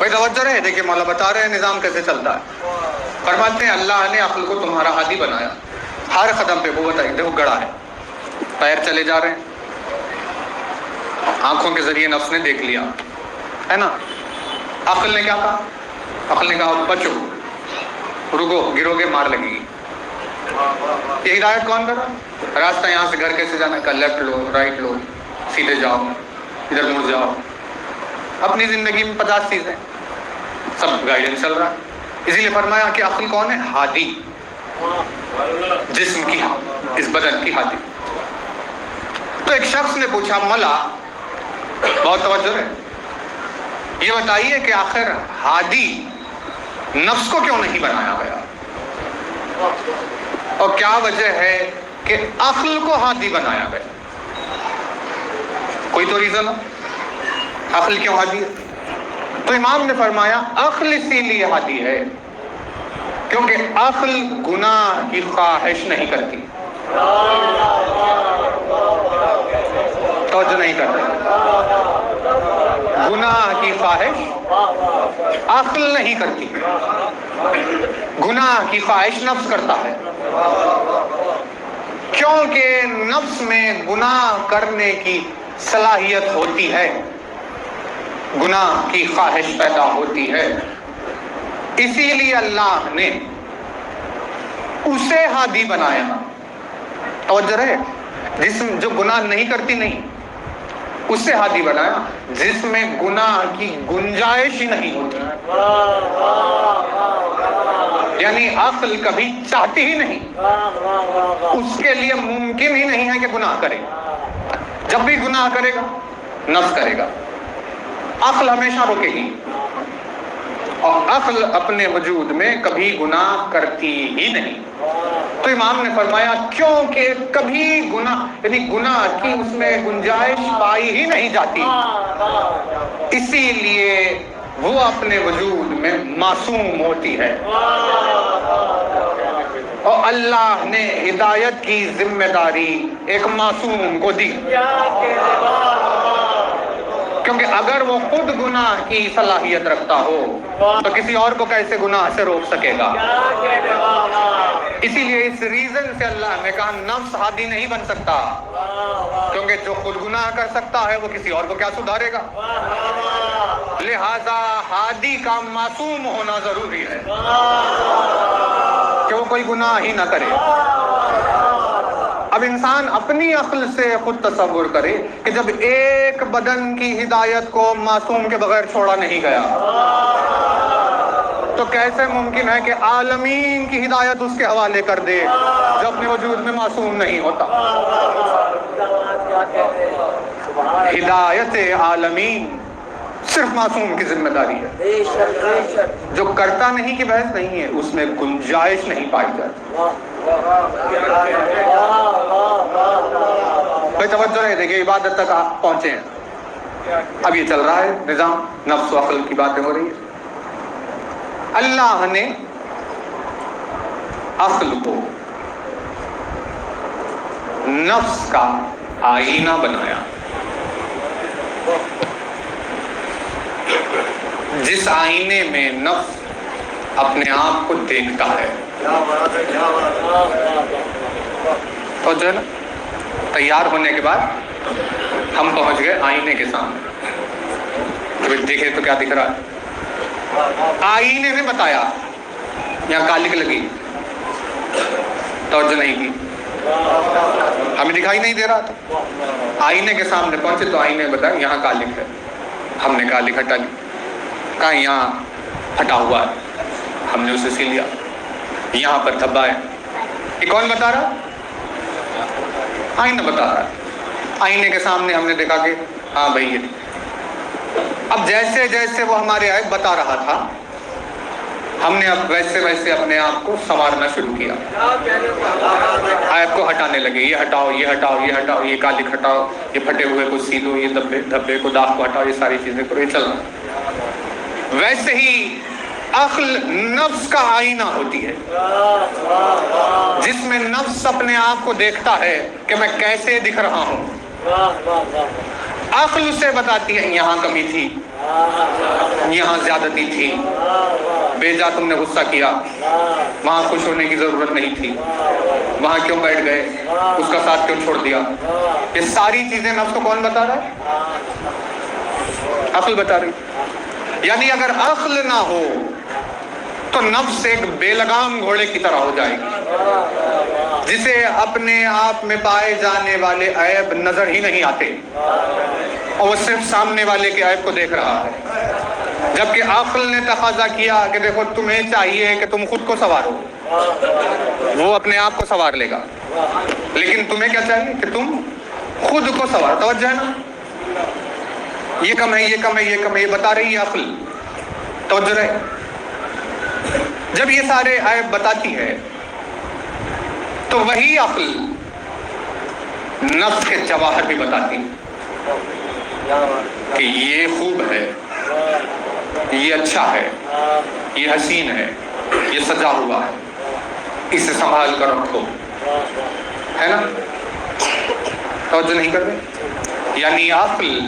بھائی توجہ رہے، دیکھیں مولا بتا رہے ہیں نظام کیسے چلتا ہے۔ فرماتے ہیں اللہ نے عقل کو تمہارا ہادی بنایا، ہر قدم پہ وہ بتائیے، دیکھو گڑا ہے، پیر چلے جا رہے ہیں، آنکھوں کے ذریعے نفس نے دیکھ لیا ہے نا، عقل نے کیا کہا؟ عقل نے کہا بچو، رکو، گرو گے مار لگے گی۔ یہ ہدایت کون کر رہا؟ راستہ یہاں سے گھر کیسے جانا ہے، لیفٹ لو، رائٹ لو، سیدھے جاؤ، ادھر مڑ جاؤ۔ اپنی زندگی میں 50 چیزیں، سب گائیڈنس چل رہا ہے۔ اسی لیے فرمایا کہ عقل کون ہے؟ ہادی، جسم کی، اس بدن کی ہادی۔ تو ایک شخص نے پوچھا مولا، بہت توجہ ہے، یہ بتائیے کہ آخر ہادی نفس کو کیوں نہیں بنایا گیا، اور کیا وجہ ہے کہ عقل کو ہادی بنایا گیا؟ کوئی تو ریزن ہو، عقل کیوں ہادی ہے؟ تو امام نے فرمایا عقل اسی لیے ہادی ہے کیونکہ عقل گناہ کی خواہش نہیں کرتی۔ توجہ نہیں کرتے، گناہ کی خواہش عقل نہیں کرتی، گناہ کی خواہش نفس کرتا ہے، کیونکہ نفس میں گناہ کرنے کی صلاحیت ہوتی ہے، گناہ کی خواہش پیدا ہوتی ہے۔ اسی لیے اللہ نے اسے ہادی بنایا۔ توجہ رہے، جسم جو گناہ نہیں کرتی نہیں، اسے ہادی بنایا جس میں گناہ کی گنجائش ہی نہیں ہوتی، یعنی عقل کبھی چاہتی ہی نہیں، اس کے لیے ممکن ہی نہیں ہے کہ گناہ کرے۔ جب بھی گناہ کرے گا نفس کرے گا، عقل ہمیشہ رکے گی، اور عقل اپنے وجود میں کبھی گناہ کرتی ہی نہیں۔ تو امام نے فرمایا کیونکہ کبھی گناہ، یعنی گناہ کی اس میں گنجائش پائی ہی نہیں جاتی، اسی لیے وہ اپنے وجود میں معصوم ہوتی ہے، اور اللہ نے ہدایت کی ذمہ داری ایک معصوم کو دی، کیونکہ اگر وہ خود گناہ کی صلاحیت رکھتا ہو تو کسی اور کو کیسے گناہ سے روک سکے گا؟ اسی لیے اس ریزن سے اللہ نے کہا نفس ہادی نہیں بن سکتا، کیونکہ جو خود گناہ کر سکتا ہے وہ کسی اور کو کیا سدھارے گا؟ لہذا ہادی کا معصوم ہونا ضروری ہے کہ وہ کوئی گناہ ہی نہ کرے۔ اب انسان اپنی عقل سے خود تصور کرے کہ جب ایک بدن کی ہدایت کو معصوم کے بغیر چھوڑا نہیں گیا تو کیسے ممکن ہے کہ عالمین کی ہدایت اس کے حوالے کر دے جو اپنے وجود میں معصوم نہیں ہوتا؟ ہدایت عالمین صرف معصوم کی ذمہ داری ہے، جو کرتا نہیں کی بحث نہیں ہے، اس میں گنجائش نہیں پائی جاتی۔ بھائی توجہ رہے، دیکھیں عبادت تک آپ پہنچے ہیں، اب یہ چل رہا ہے نظام، نفس و عقل کی باتیں ہو رہی ہیں۔ اللہ نے عقل کو نفس کا آئینہ بنایا، جس آئینے میں نفس اپنے آپ کو دیکھتا ہے۔ تو جو ہے نا، تیار ہونے کے بعد ہم پہنچ گئے آئینے کے سامنے، دیکھے تو کیا دکھ رہا ہے؟ آئینے نے بتایا یہاں کالک لگی، توجہ نہیں کی، ہمیں دکھائی نہیں دے رہا تھا، آئینے کے سامنے پہنچے تو آئینے نے بتایا یہاں کالک ہے، ہم نے کالک ہٹا لی، کہاں یہاں ہٹا ہوا ہے، ہم نے اسے سی لیا، یہاں پر دھبا ہے۔ یہ کون بتا رہا؟ آئینہ بتا رہا ہے۔ آئینے کے سامنے ہم نے دیکھا کہ ہاں بھائی یہ، اب جیسے جیسے وہ ہمارے عیب بتا رہا تھا ہم نے اب ویسے ویسے اپنے آپ کو سنوارنا شروع کیا، عیب کو ہٹانے لگے، یہ ہٹاؤ، یہ ہٹاؤ، یہ ہٹاؤ، یہ کالک ہٹاؤ، یہ پھٹے ہوئے کو سی دو، یہ دھبے کو، داغ کو ہٹاؤ، یہ ساری چیزیں کرو، یہ چلنا۔ ویسے ہی عقل نفس کا آئینہ ہوتی ہے، جس میں نفس اپنے آپ کو دیکھتا ہے کہ میں کیسے دکھ رہا ہوں، عقل اسے بتاتی ہے یہاں کمی تھی، یہاں زیادتی تھی، بے جا تم نے غصہ کیا، وہاں خوش ہونے کی ضرورت نہیں تھی، وہاں کیوں بیٹھ گئے، اس کا ساتھ کیوں چھوڑ دیا. یہ ساری چیزیں نفس کو کون بتا رہا ہے؟ عقل بتا رہی. یعنی اگر عقل نہ ہو تو نفس ایک بے لگام گھوڑے کی طرح ہو جائے گی جسے اپنے آپ میں پائے جانے والے عیب نظر ہی نہیں آتے اور وہ صرف سامنے والے کے عیب کو دیکھ رہا ہے. جبکہ عقل نے تقاضا کیا کہ دیکھو تمہیں چاہیے کہ تم خود کو سنوارو، وہ اپنے آپ کو سنوار لے گا، لیکن تمہیں کیا چاہیے کہ تم خود کو سنوارو. توجہ ہے نا، یہ کم ہے، یہ کم ہے، یہ کم ہے، یہ بتا رہی ہے عقل. توجہ رہے. جب یہ سارے عیب بتاتی ہے تو وہی عقل نفس کے جواہر بھی بتاتی کہ یہ خوب ہے، یہ اچھا ہے، یہ حسین ہے، یہ سجا ہوا ہے، اسے سنبھال کر رکھو. ہے نا؟ توجہ نہیں کر رہے؟ یعنی عقل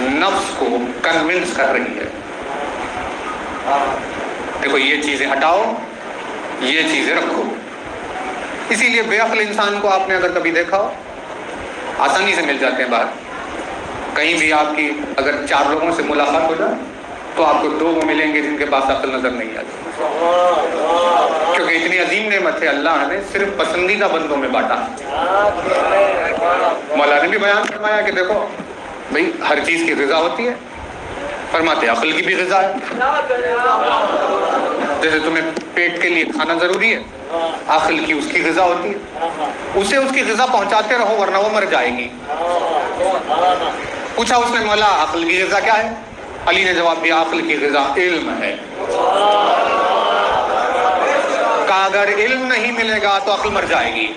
نفس کو کنونس کر رہی ہے، دیکھو یہ چیزیں ہٹاؤ، یہ چیزیں رکھو. اسی لیے بے عقل انسان کو آپ نے اگر کبھی دیکھا ہو، آسانی سے مل جاتے ہیں باہر. کہیں بھی آپ کی اگر 4 لوگوں سے ملاقات ہو جائے تو آپ کو 2 وہ ملیں گے جن کے پاس عقل نظر نہیں آتی، کیونکہ اتنی عظیم نعمت ہے اللہ نے صرف پسندیدہ بندوں میں بانٹا. مولا نے بھی بیان فرمایا کہ دیکھو بھئی ہر چیز کی غذا ہوتی ہے، فرماتے عقل کی بھی غذا ہے. جیسے تمہیں پیٹ کے لیے کھانا ضروری ہے، عقل کی اس کی غذا ہوتی ہے، اسے اس کی غذا پہنچاتے رہو ورنہ وہ مر جائے گی. پوچھا اس نے مولا عقل کی غذا کیا ہے؟ علی نے جواب دیا عقل کی غذا علم ہے. کہا اگر علم نہیں ملے گا تو عقل مر جائے گی.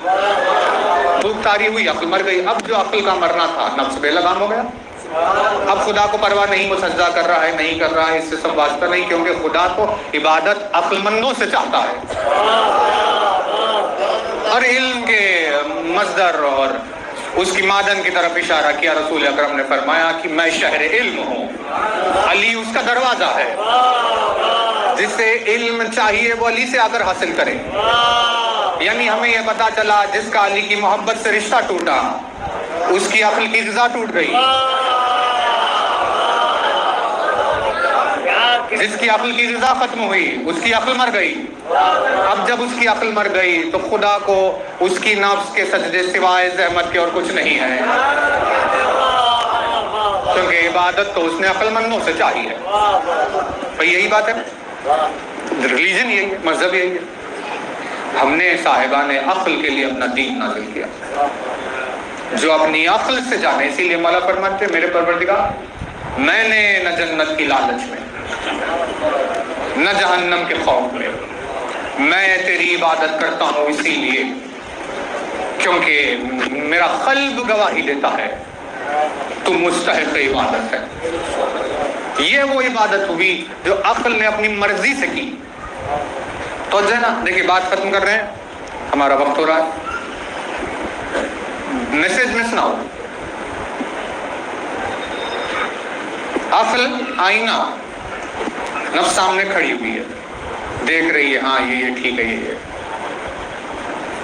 بھوک تاری ہوئی، عقل مر گئی. اب جو عقل کا مرنا تھا نفس بے لگام ہو گیا. اب خدا کو پرواہ نہیں، وہ سجدہ کر رہا ہے، نہیں کر رہا ہے، اس سے سب واسطہ نہیں، کیونکہ خدا تو عبادت عقل مندوں سے چاہتا ہے. اور علم کے مصدر اور اس کی معدن کی طرف اشارہ کیا. رسول اکرم نے فرمایا کہ میں شہر علم ہوں، علی اس کا دروازہ ہے. جسے علم چاہیے وہ علی سے آ کر حاصل کرے. یعنی ہمیں یہ پتا چلا جس کا علی کی محبت سے رشتہ ٹوٹا اس کی عقل کی غذا ٹوٹ گئی. جس کی عقل کی غذا ختم ہوئی اس کی عقل مر گئی. اب جب اس کی عقل مر گئی تو خدا کو اس کی نفس کے سجدے سوائے زحمت کے اور کچھ نہیں ہے، کیونکہ عبادت تو اس نے عقل مندوں سے چاہی ہے. بھئی یہی بات ہے، ریلیجن یہی ہے، مذہب یہی ہے. ہم نے صاحبان عقل کے لیے اپنا دین نازل کیا، جو اپنی عقل سے جانے. اسی لیے مولا فرماتے میرے پروردگار میں نے نہ جنت کی لالچ میں نہ جہنم کے خوف میں تیری عبادت کرتا ہوں، اسی لیے کیونکہ میرا قلب گواہی دیتا ہے تو مستحق عبادت ہے. یہ وہ عبادت ہوئی جو عقل نے اپنی مرضی سے کی. تو جو ہے نا، دیکھیں بات ختم کر رہے ہیں، ہمارا وقت ہو رہا ہے. میسج میں سناؤ. عقل آئینہ، نفس سامنے کھڑی ہوئی ہے، دیکھ رہی ہے ہاں یہ ٹھیک ہے، یہ.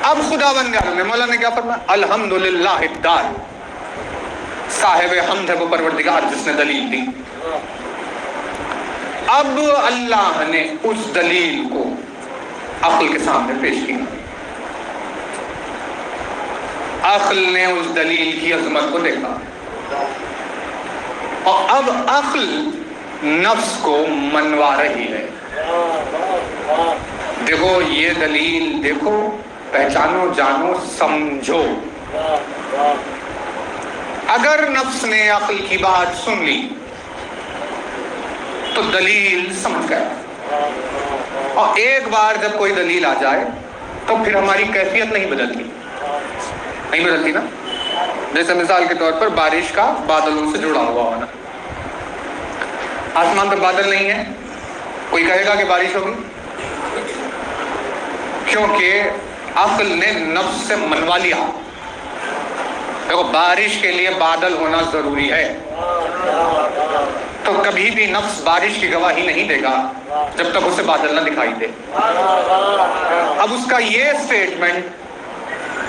اب خدا بن گیا نے مولا نے کیا فرمایا؟ الحمدللہ الدار، صاحب حمد ہے وہ پروردگار جس نے دلیل دی. اب اللہ نے اس دلیل کو عقل کے سامنے پیش کیا. عقل نے اس دلیل کی عظمت کو دیکھا اور اب عقل نفس کو منوا رہی ہے. دیکھو یہ دلیل، دیکھو پہچانو، جانو، سمجھو. اگر نفس نے عقل کی بات سن لی تو دلیل سمجھ گیا. اور ایک بار جب کوئی دلیل آ جائے تو پھر ہماری کیفیت نہیں بدلتی نا. جیسے مثال کے طور پر بارش کا بادلوں سے جڑا ہوا ہونا. آسمان پہ بادل نہیں ہے، کوئی کہے گا کہ بارش ہوگی؟ کیونکہ عقل نے نفس سے منوا لیا. دیکھو بارش کے لیے بادل ہونا ضروری ہے، تو کبھی بھی نفس بارش کی گواہی نہیں دے گا جب تک اسے بادل نہ دکھائی دے۔ اب اس کا یہ سٹیٹمنٹ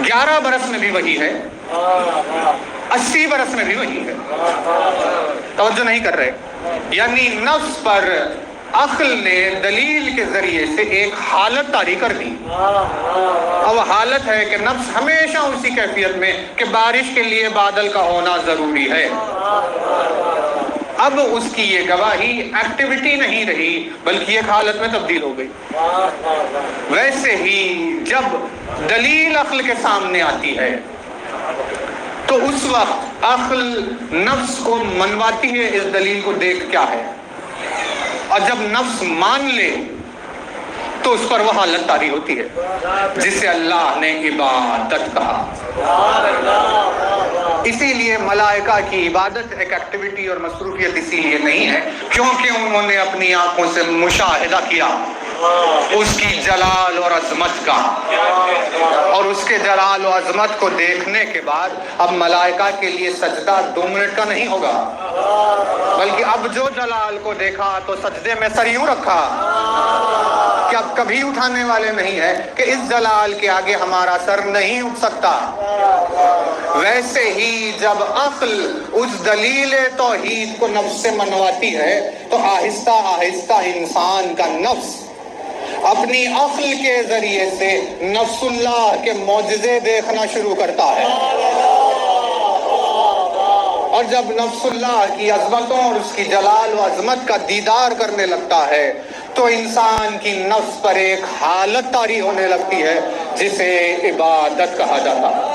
11 برس میں بھی وہی ہے، 80 برس میں بھی وہی ہے، توجہ نہیں کر رہے۔ یعنی نفس پر عقل نے دلیل کے ذریعے سے ایک حالت طاری کر دی، اور وہ حالت ہے کہ نفس ہمیشہ اسی کیفیت میں کہ بارش کے لیے بادل کا ہونا ضروری ہے۔ اب اس کی یہ گواہی ایکٹیویٹی نہیں رہی بلکہ ایک حالت میں تبدیل ہو گئی۔ ویسے ہی جب دلیل عقل کے سامنے آتی ہے تو اس وقت عقل نفس کو منواتی ہے اس دلیل کو دیکھ کیا ہے، اور جب نفس مان لے تو اس پر وہ حالت طاری ہوتی ہے جسے اللہ نے عبادت کہا۔ اسی لیے ملائکہ کی عبادت ایک ایکٹیویٹی اور مصروفیت اسی لیے نہیں ہے کیونکہ انہوں نے اپنی آنکھوں سے مشاہدہ کیا اس کی جلال اور عظمت کا، اور اس کے جلال و عظمت کو دیکھنے کے بعد اب ملائکہ کے لیے سجدہ 2 منٹ کا نہیں ہوگا، بلکہ اب جو جلال کو دیکھا تو سجدے میں سر یوں رکھا کہ اب کبھی اٹھانے والے نہیں ہے کہ اس جلال کے آگے ہمارا سر نہیں اٹھ سکتا۔ ویسے ہی جب عقل اس دلیل توحید کو نفس سے منواتی ہے تو آہستہ آہستہ انسان کا نفس اپنی عقل کے ذریعے سے نفس اللہ کے معجزے دیکھنا شروع کرتا ہے، اور جب نفس اللہ کی عظمتوں اور اس کی جلال و عظمت کا دیدار کرنے لگتا ہے تو انسان کی نفس پر ایک حالت طاری ہونے لگتی ہے جسے عبادت کہا جاتا ہے۔